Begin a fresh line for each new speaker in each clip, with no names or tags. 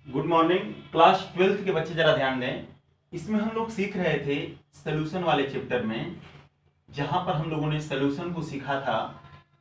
Good morning class 12th के बच्चे जरा ध्यान दें। इसमें हम लोग सीख रहे थे सोल्यूशन वाले चैप्टर में, जहां पर हम लोगों ने सोल्यूशन को सीखा था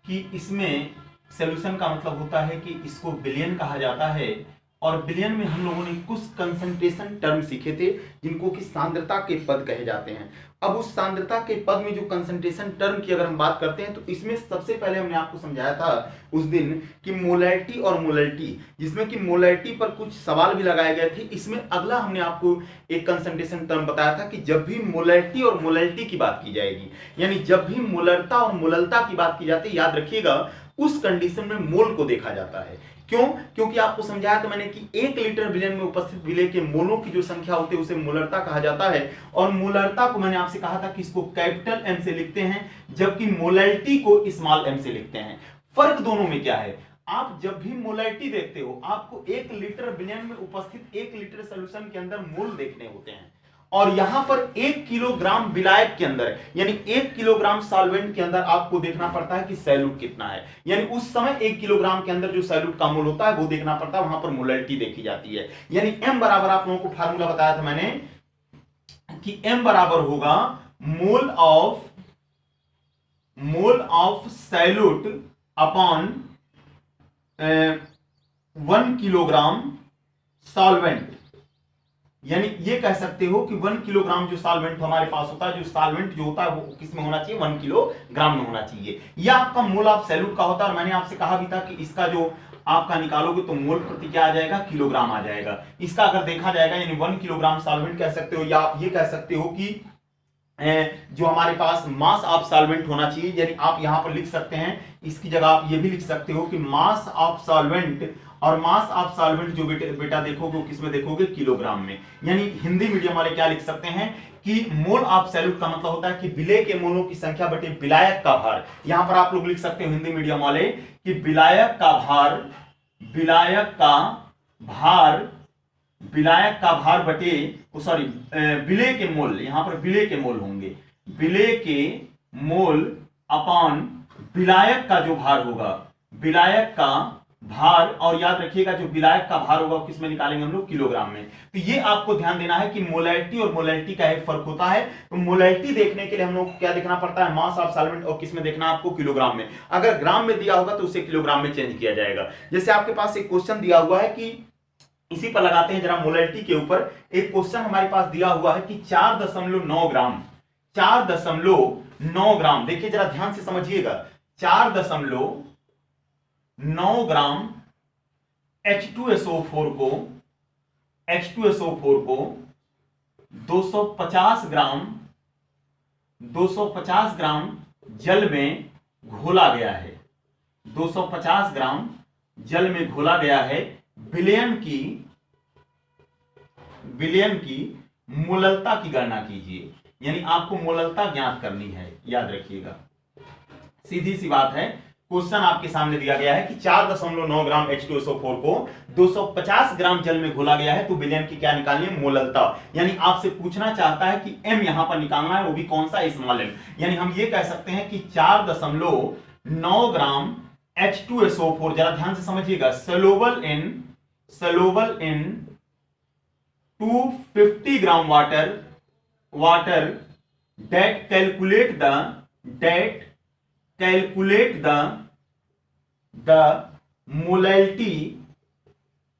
कि इसमें सोल्यूशन का मतलब होता है कि इसको बिलियन कहा जाता है। और बिलियन में हम लोगों ने कुछ कंसंट्रेशन टर्म सीखे थे जिनको कि सांद्रता के पद कहे जाते हैं। अब उस सांद्रता के पद में जो कंसंट्रेशन टर्म की अगर हम बात करते हैं तो इसमें सबसे पहले हमने आपको समझाया था उस दिन कि मोलैरिटी और मोलैरिटी, जिसमें कि मोलैरिटी पर कुछ सवाल भी लगाए गए थे। इसमें अगला हमने आपको एक कंसंट्रेशन टर्म बताया था कि जब भी मोलैरिटी और मोलैरिटी की बात की जाएगी, यानी जब भी मोलरता और मोललता की बात की जाती है, याद रखिएगा उस कंडीशन में मोल को देखा जाता है। क्यों? क्योंकि आपको समझाया था मैंने कि 1 लीटर बिलियन में उपस्थित विलेय के मोलों की जो संख्या होती है उसे मोलरता कहा जाता है। और मोलरता को मैंने आपसे कहा था कि इसको कैपिटल एम से लिखते हैं, जबकि मोलैरिटी को स्मॉल एम से लिखते हैं। फर्क दोनों में क्या है? आप जब भी मोलैरिटी देखते हो आपको 1 लीटर बिलियन में उपस्थित 1 लीटर सॉल्यूशन के अंदर मोल देखने होते हैं, और यहां पर 1 किलोग्राम विलायक के अंदर यानी 1 किलोग्राम सॉल्वेंट के अंदर आपको देखना पड़ता है कि सैल्यूट कितना है। यानी उस समय 1 किलोग्राम के अंदर जो सैल्यूट का मोल होता है वो देखना पड़ता है, वहां पर मोलैरिटी देखी जाती है। यानी m बराबर, आप लोगों को फार्मूला बताया था मैंने कि m बराबर होगा mole of salute upon 1 kilogram solvent. यानी ये कह सकते हो कि 1 किलोग्राम जो सॉल्वेंट हमारे पास होता है, जो सॉल्वेंट जो होता है वो किस में होना चाहिए? 1 किलोग्राम में होना चाहिए। यह आपका मोल ऑफ सैल्यूट का होता है। और मैंने आपसे कहा भी था कि इसका जो आपका निकालोगे तो मोल प्रति क्या आ जाएगा? किलोग्राम आ जाएगा। इसका अगर देखा जाएगा यानी 1 किलोग्राम सॉल्वेंट कह सकते हो, या आप ये कह सकते हो कि जो हमारे पास मास ऑफ सॉल्वेंट होना चाहिए, यानी आप यहां पर लिख सकते हैं, इसकी जगह आप ये भी लिख सकते हो कि मास ऑफ सॉल्वेंट, और मास ऑफ सॉल्वेंट जो बेटा देखोगे वो किसमें देखोगे? किलोग्राम में। यानी हिंदी मीडियम वाले क्या लिख सकते हैं कि मोल ऑफ सॉल्यूट का मतलब होता है कि विलेय के मोलों की संख्या बटे विलायक का भार। यहां पर आप लोग लिख सकते हो हिंदी मीडियम वाले कि विलायक का भार बटे विलेय के मोल, यहां पर विलेय के मोल होंगे, विलेय के मोल अपॉन विलायक का जो भार होगा, विलायक का भार। और याद रखिएगा जो विलायक का भार होगा किसमें निकालेंगे हम लोग? किलोग्राम में। तो ये आपको ध्यान देना है कि मोलैरिटी और मोलैरिटी का एक फर्क होता है। तो मोलैरिटी देखने के लिए हम लोग को क्या देखना पड़ता है? Mass of solvent. और किसमें देखना आपको? किलोग्राम में। अगर ग्राम में दिया होगा तो उसे किलोग्राम में चेंज किया जाएगा। जैसे आपके पास एक क्वेश्चन दिया हुआ है कि इसी पर लगाते हैं जरा, मोलैरिटी के ऊपर एक क्वेश्चन हमारे पास दिया हुआ है कि 4.9 ग्राम, 4.9 ग्राम, देखिए जरा ध्यान से समझिएगा, 4.9 ग्राम H2SO4 को 250 ग्राम जल में घोला गया है, 250 ग्राम जल में घोला गया है। विलयन की मोललता की गणना कीजिए। यानी आपको मोललता ज्ञात करनी है, याद रखिएगा, सीधी सी बात है। क्वेश्चन आपके सामने दिया गया है कि 4.9 ग्राम H2SO4 को 250 ग्राम जल में घोला गया है, तो विलयन की क्या निकालनी है? मोललता। यानी आपसे पूछना चाहता है कि m यहां पर निकालना है, वो भी कौन सा? Small m। यानी हम ये कह सकते हैं कि 4.9 ग्राम H2SO4, जरा ध्यान से समझिएगा, soluble in 250 gram water that calculate the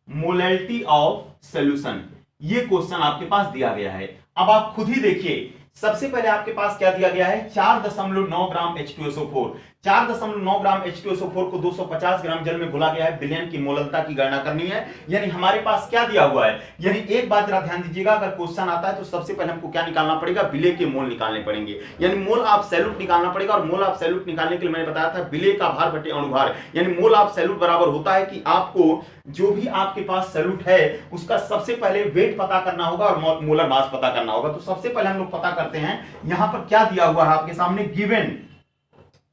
molality of solution। ये क्वेश्चन आपके पास दिया गया है। अब आप खुद ही देखिए, सबसे पहले आपके पास क्या दिया गया है? 4.9 ग्राम H2SO4, 4.9 ग्राम H2SO4 को 250 ग्राम जल में घुला गया है, विलयन की मोललता की गणना करनी है। यानी हमारे पास क्या दिया हुआ है? यानी एक बात जरा ध्यान दीजिएगा, अगर क्वेश्चन आता है तो सबसे पहले हमको क्या निकालना पड़ेगा? विलेय के मोल निकालने पड़ेंगे, यानी मोल ऑफ सॉल्यूट निकालना पड़ेगा। और मोल ऑफ सॉल्यूट निकालने के लिए मैंने बताया था विलेय का भार बटे अणुभार। यानी मोल ऑफ सॉल्यूट बराबर होता है कि आपको जो भी आपके पास सॉल्यूट है उसका सबसे पहले वेट पता करना होगा और मोलर मास पता करना होगा। तो सबसे पहले हम लोग पता करते हैं, यहां पर क्या दिया हुआ है आपके सामने?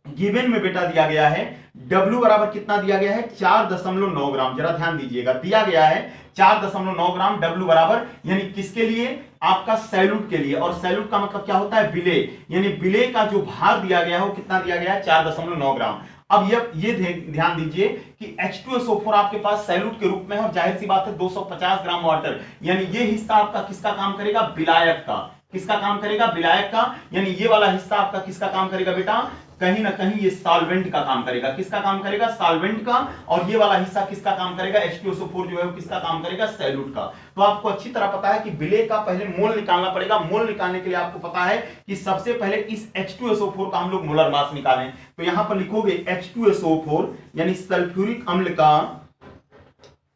गिवन में बेटा दिया गया है W बराबर कितना दिया गया है? 4.9 ग्राम। जरा ध्यान दीजिएगा, दिया गया है 4.9 ग्राम, W बराबर यानी किसके लिए? आपका सैल्यूट के लिए। और सैल्यूट का मतलब क्या होता है? विलेय। यानी विलेय का जो भार दिया गया है वो कितना दिया गया है? 4.9 ग्राम। अब ये ध्यान दीजिए कि H2SO4 आपके पास सैल्यूट के रूप में है और जाहिर सी बात है 250 ग्राम वाटर, यानी ये हिस्सा आपका किसका काम करेगा, विलायक का। किसका काम करेगा, विलायक का। यानी ये वाला हिस्सा आपका किसका काम करेगा बेटा, कहीं ना कहीं ये सॉल्वेंट का काम करेगा। किसका काम करेगा, सॉल्वेंट का। और ये वाला हिस्सा किसका काम करेगा, H2SO4 जो है वो किसका काम करेगा, सैल्यूट का। तो आपको अच्छी तरह पता है कि विलेय का पहले मोल निकालना पड़ेगा। मोल निकालने के लिए आपको पता है कि सबसे पहले इस H2SO4 का हम लोग मोलर मास निकालें। तो यहां पर लिखोगे H2SO4 यानी सल्फ्यूरिक अम्ल का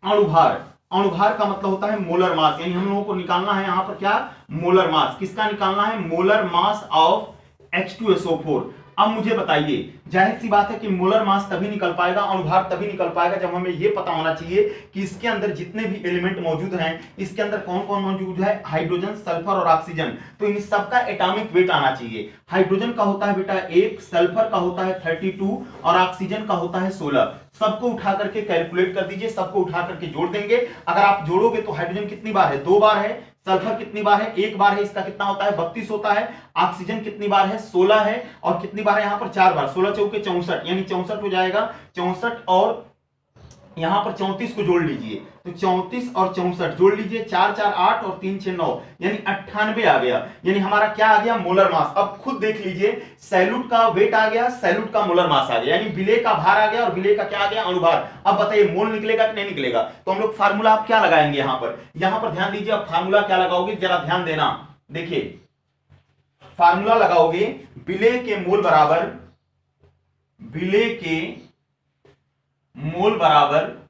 अणुभार। अणुभार का मतलब होता है मोलर मास, यानी हम लोगों को निकालना है यहां पर क्या, मोलर मास। किसका निकालना है, मोलर मास ऑफ H2SO4। अब मुझे बताइए, जाहिर सी बात है कि मोलर मास तभी निकल पाएगा, अणुभार तभी निकल पाएगा जब हमें यह पता होना चाहिए कि इसके अंदर जितने भी एलिमेंट मौजूद हैं, इसके अंदर कौन कौन मौजूद है, हाइड्रोजन, सल्फर और ऑक्सीजन। तो इन सबका एटॉमिक वेट आना चाहिए। हाइड्रोजन का होता है बेटा 1, सल्फर का होता है 32 और ऑक्सीजन का होता है 16। सबको उठा करके कैलकुलेट कर दीजिए, सबको उठा करके जोड़ देंगे। अगर आप जोड़ोगे तो हाइड्रोजन कितनी बार है, 2 बार है। सल्फर कितनी बार है, 1 बार है। इसका कितना होता है, 32 होता है। ऑक्सीजन कितनी बार है, 16 है। और कितनी बार है यहाँ पर, 4 बार। 16 चौके 64, यानी 64 हो जाएगा। 64 और यहां पर 34 को जोड़ लीजिए, तो 34 और 64 जोड़ लीजिए, 4 4 8 और 3 6 9, यानी 98 आ गया। यानी हमारा क्या आ गया, मोलर मास। अब खुद देख लीजिए, सैल्यूट का वेट आ गया, सैल्यूट का मोलर मास आ गया, यानी विलेय का भार आ गया और विलेय का क्या आ गया, अणुभार। अब बताइए मोल निकलेगा कि नहीं निकलेगा। तो हम लोग फार्मूला आप क्या लगाएंगे यहां पर ध्यान दीजिए। अब फार्मूला क्या लगाओगे, जरा ध्यान देना। देखिए फार्मूला लगाओगे, विलेय के मोल बराबर, विलेय के मोल बराबर,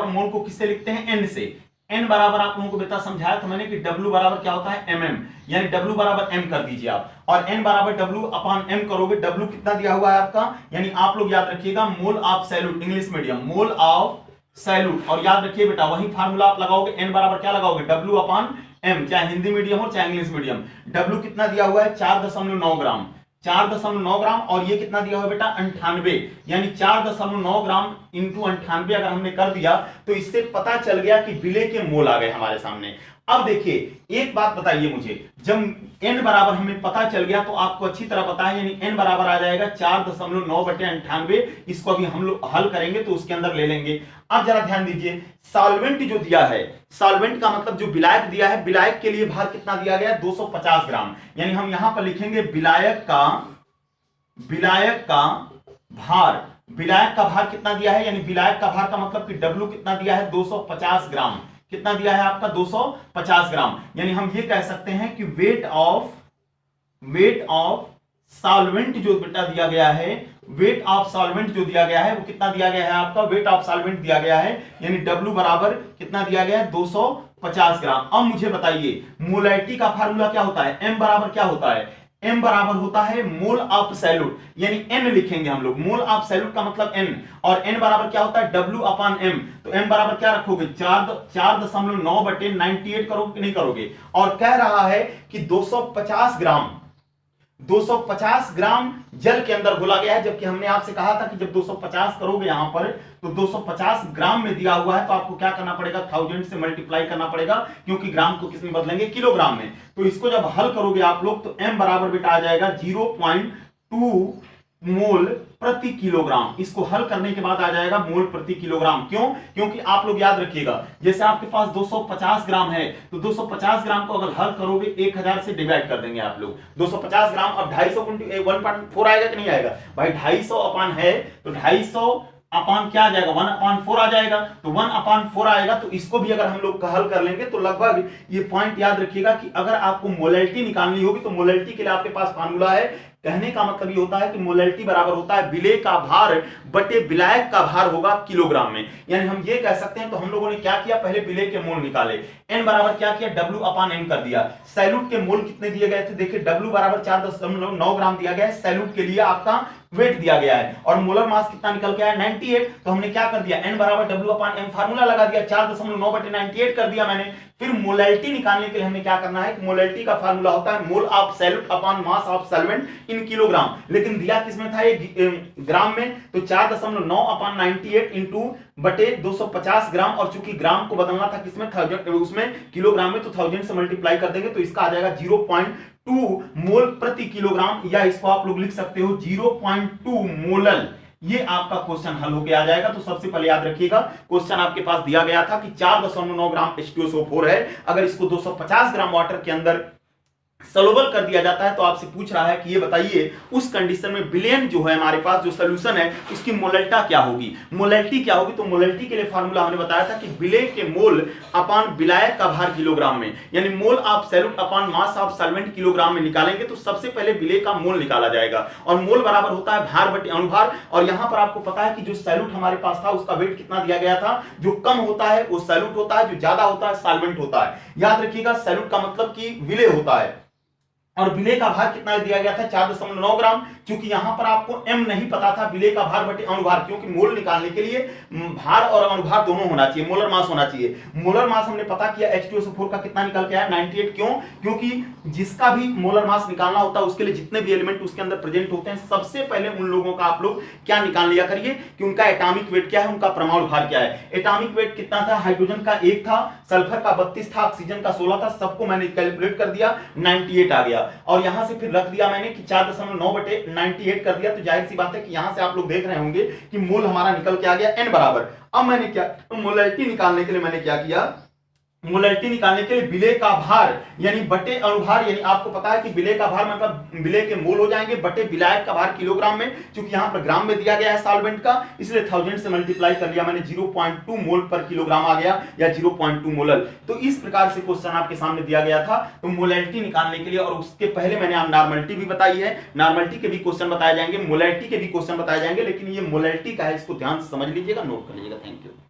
मोल को किससे लिखते हैं, एन से। एन बराबर आप लोगों को बेटा समझाया था मैंने कि W बराबर क्या होता है, mm, यानी W बराबर m कर दीजिए आप, और n बराबर W अपान m करोगे। W कितना दिया हुआ है आपका, यानी आप लोग याद रखिएगा mole of salute, English medium, mole of salute. और याद रखिए बेटा वही फार्मूला आप लगाओगे, n बराबर क्या लगाओगे, W अपान m, चाहे हिंदी मीडियम हो चाहे इंग्लिश मीडियम। W कितना दिया हुआ है, 4.9 ग्राम, 4.9 ग्राम। और ये कितना दिया हुआ बेटा, 98, यानी 4.9 ग्राम इंटू 98 अगर हमने कर दिया तो इससे पता चल गया कि विलेय के मोल आ गए हमारे सामने। अब देखिए एक बात बताइए मुझे, जब n बराबर हमें पता चल गया तो आपको अच्छी तरह पता है, यानी n बराबर आ जाएगा 4.9/98। इसको अभी हम लोग हल करेंगे तो उसके अंदर ले लेंगे। अब जरा ध्यान दीजिए, सॉल्वेंट जो दिया है, सॉल्वेंट का मतलब जो विलायक दिया है, विलायक के लिए भार कितना दिया गया है, 250 ग्राम। यानी हम यहां पर लिखेंगे विलायक का भार। विलायक का भार कितना दिया है, यानी विलायक का भार का मतलब कि W कितना दिया है, 250 ग्राम। कितना दिया है आपका, 250 ग्राम। यानी हम ये कह सकते हैं कि वेट ऑफ सॉल्वेंट जो बेटा दिया गया है, वेट ऑफ सॉल्वेंट जो दिया गया है वो कितना दिया गया है आपका, वेट ऑफ सॉल्वेंट दिया गया है, यानी W बराबर कितना दिया गया है, 250 ग्राम। अब मुझे बताइए मोलैरिटी का फार्मूला क्या होता है, M बराबर क्या होता है, M बराबर होता है मोल ऑफ सैल्यूट, यानी N लिखेंगे हम लोग, मोल ऑफ सैल्यूट का मतलब N, और N बराबर क्या होता है, W अपान M। तो M बराबर क्या रखोगे, 4.9/98 करोगे कि नहीं करोगे। और कह रहा है कि 250 ग्राम जल के अंदर घोला गया है, जबकि हमने आपसे कहा था कि जब 250 करोगे यहां पर तो 250 ग्राम में दिया हुआ है तो आपको क्या करना पड़ेगा, 1000 से मल्टीप्लाई करना पड़ेगा, क्योंकि ग्राम को किस में बदलेंगे, किलोग्राम में। तो इसको जब हल करोगे आप लोग तो m बराबर बेटा आ जाएगा 0.2 मोल प्रति किलोग्राम। इसको हल करने के बाद आ जाएगा मोल प्रति किलोग्राम। क्यों, क्योंकि आप लोग याद रखिएगा, जैसे आपके पास 250 ग्राम है तो 250 ग्राम को अगर हल करोगे 1000 से डिवाइड कर देंगे आप लोग। 250 ग्राम अब 250 1/4 आएगा कि नहीं आएगा भाई, 250 अपान है तो 250 अपान क्या आ जाएगा, 1/4 आ जाएगा। तो 1/4 आएगा, तो इसको भी अगर हम लोग हल कर लेंगे तो लगभग ये पॉइंट याद रखिएगा कि अगर आपको मोलैरिटी निकालनी होगी तो मोलैरिटी के लिए आपके पास फार्मूला है। कहने का मतलब ये होता है कि मोलैरिटी बराबर होता है विलेय का भार बटे विलायक का भार होगा किलोग्राम में। यानी हम ये कह सकते हैं, तो हम लोगों ने क्या किया, पहले विलेय के मोल निकाले, n बराबर क्या किया, W अपान m कर दिया। सैल्यूट के मोल कितने दिए गए थे, देखिए W बराबर 4.9 ग्राम दिया गया है, सैल्यूट के लिए आपका वेट दिया गया है, और मोलर मास कितना निकल के आया, 98। तो हमने क्या कर दिया, n बराबर W अपान m फार्मूला लगा दिया, 4.9/98 कर दिया मैंने। फिर मोलैरिटी निकालने के लिए हमें क्या करना है, मोलैरिटी का फार्मूला होता है mole of salute upon mass of solvent in kilogram, लेकिन दिया किसमें था, ये ग्राम में। तो 4.9/98 इंटू बटे 250 ग्राम, और चूंकि ग्राम को बदलना था किसमें, 1000 उसमें, किलोग्राम में, तो 1000 से मल्टीप्लाई कर देंगे तो इसका आ जाएगा 0.2 मोल प्रति किलोग्राम, या इसको आप लोग लिख सकते हो 0.2 मोलल ये आपका क्वेश्चन हल होके आ जाएगा। तो सबसे पहले याद रखिएगा, क्वेश्चन आपके पास दिया गया था कि 4.9 ग्राम H2SO4 है, अगर इसको 250 ग्राम वाटर के अंदर सॉल्युबल कर दिया जाता है तो आपसे पूछ रहा है कि ये बताइए उस कंडीशन में विलेन जो है हमारे पास जो सॉल्यूशन है उसकी मोलल्टा क्या होगी। मोलल्टी क्या होगी, तो मोलल्टी के लिए फार्मूला हमने बताया था कि विलेय के मोल अपान विलायक का भार किलोग्राम में, यानी mole of solute upon mass of solvent kilogram में निकालेंगे तो सबसे पहले विलेय का मोल निकाला जाएगा और मोल बराबर होता है भार बटे अनुभार। और यहां पर आपको पता है कि जो सॉल्यूट हमारे पास था उसका वेट कितना दिया गया था, जो कम होता है वो सॉल्यूट होता है, जो ज्यादा होता है सॉल्वेंट होता है। याद रखिएगा सॉल्यूट का मतलब कि विलेय होता है और विलेय का भार कितना दिया गया था 4.9 ग्राम। क्योंकि यहां पर आपको m नहीं पता था, विलेय का भार बटे अनुभार, क्योंकि मोल निकालने के लिए भार और अनुभार दोनों होना चाहिए, मोलर मास होना चाहिए। मोलर मास हमने पता किया H2SO4 का कितना निकल के आया 98। क्यों? क्योंकि जिसका भी मोलर मास निकालना होता है उसके लिए जितने भी एलिमेंट उसके अंदर प्रेजेंट होते हैं सबसे पहले उन लोगों का आप लोग क्या निकाल लिया करिए कि उनका एटॉमिक वेट क्या है, उनका परमाणु भार क्या है। एटॉमिक वेट कितना था, हाइड्रोजन का 1 था, सल्फर का 32 था, ऑक्सीजन का 16 था, सबको मैंने कैलकुलेट कर दिया 98 आ गया। और यहां से फिर रख दिया मैंने कि 4.9 बटे 98 कर दिया। तो जाहिर सी बात है कि यहां से आप लोग देख रहे होंगे कि मोल हमारा निकल के आ गया n बराबर। अब मैंने क्या, मोलैलिटी निकालने के लिए मैंने क्या किया, मोलैलिटी निकालने के लिए विलेय का भार यानी बटे अनुभार, यानी आपको पता है कि विलेय का भार मतलब विलेय के मोल हो जाएंगे बटे विलायक का भार किलोग्राम में। क्योंकि यहां पर ग्राम में दिया गया है सॉल्वेंट का, इसलिए 1000 से मल्टीप्लाई कर लिया मैंने, 0.2 मोल पर किलोग्राम आ गया या 0.2 मोलल। तो इस प्रकार से क्वेश्चन आपके सामने दिया गया था। तो मोलैलिटी निकालने के लिए, और उसके पहले मैंने नॉर्मलिटी भी बताई है, नॉर्मलिटी के भी क्वेश्चन बताए जाएंगे, मोलैलिटी के भी क्वेश्चन बताए जाएंगे, लेकिन ये मोलैलिटी का है, इसको ध्यान से समझ लीजिएगा, नोट कर लीजिएगा। Thank you.